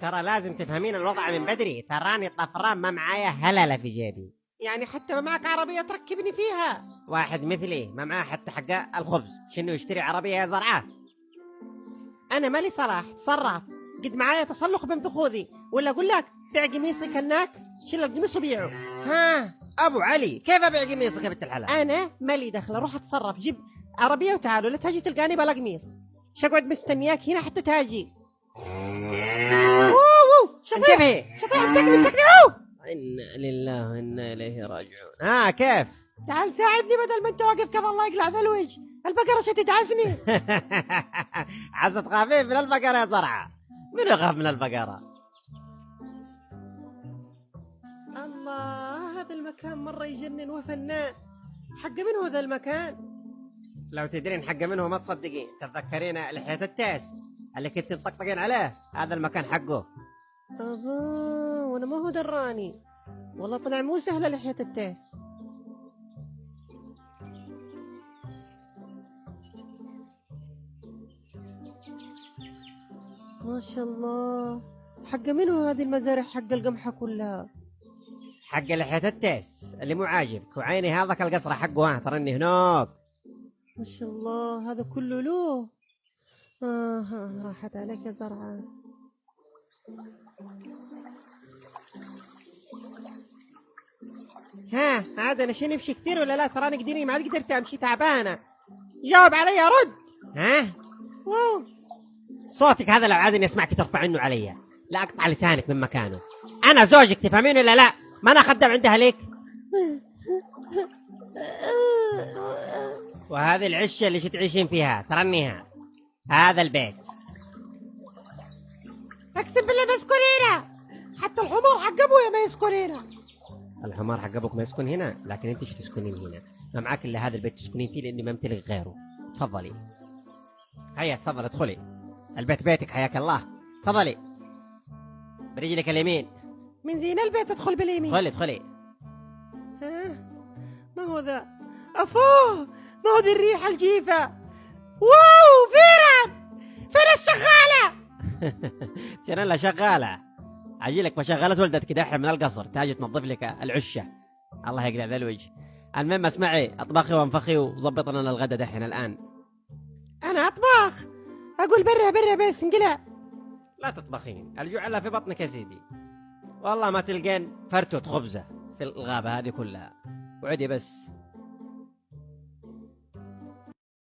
ترى لازم تفهمين الوضع من بدري، تراني طفران ما معايا هللة في جيبي. يعني حتى ما معك عربية تركبني فيها؟ واحد مثلي ما معاه حتى حق الخبز، شنو يشتري عربية يا زرعة؟ أنا مالي صلاح، تصرف. قد معايا تسلق بنفخوذي، ولا أقول لك بيع قميصك هناك، شيل القميص وبيعه. ها أبو علي، كيف أبيع قميصك يا بنت الحلال؟ أنا مالي دخل، أروح أتصرف، جيب عربية وتعالوا، لا تجي تلقاني بلا قميص. شقعد مستنياك هنا حتى تاجي. شطيح شطيح، امسكني. إنا لله وإنا إليه راجعون. ها كيف؟ تعال ساعدني بدل ما أنت واقف كذا، الله يقلع ذا الوجه، البقرة تدعسني. عزت خفيف من البقرة يا زرعة، من يخاف من البقرة؟ الله، هذا المكان مرة يجنن وفنان. حق منه ذا المكان؟ لو تدرين حق منه ما تصدقين. تتذكرين لحية التاس اللي كنت تطقطقين عليه؟ هذا المكان حقه. وانا ما هو دراني، والله طلع مو سهلة لحية التاس. ما شاء الله، حق منه هذه المزارع حق القمحة كلها؟ حق لحية التاس اللي مو عاجبك، وعيني هذاك القصر حقه، ترني هناك. ما شاء الله، هذا كله له. راحت عليك يا زرعة. عاد انا شي نمشي كثير ولا لا؟ تراني قديري ما عاد قدرت امشي، تعبانه. جاوب علي، رد. واو، صوتك هذا لو عاد اني اسمعك ترفع عنه علي لا اقطع لسانك من مكانه. انا زوجك، تفهمين ولا لا؟ ما انا خدم عندها ليك. وهذه العشه اللي تعيشين فيها، ترنيها هذا البيت. اقسم بالله ما يسكن هنا، حتى الحمار حق ابويا ما يسكن هنا. الحمار حق ابوك ما يسكن هنا، لكن انت ايش تسكنين هنا؟ ما معاك الا هذا البيت تسكنين فيه، لاني ما امتلك غيره. تفضلي، هيا تفضل ادخلي البيت، بيتك حياك الله. تفضلي برجلك اليمين. من زين البيت ادخل باليمين. ادخلي. ما هو ذا؟ افوه، ما هو ذي الريحه الجيفه. واو، فين الشغاله؟ شنو لا شغاله؟ عجيلك ما شغلت ولدتك دحين من القصر تاجي تنظف لك العشه، الله يقلع ذا الوجه. المهم اسمعي، اطبخي وانفخي وظبط لنا الغدا دحين الان. انا اطبخ؟ اقول برا بس انقلع. لا تطبخين، الجوع الا في بطنك يا سيدي. والله ما تلقين فرتوت خبزه في الغابه هذه كلها. وعدي بس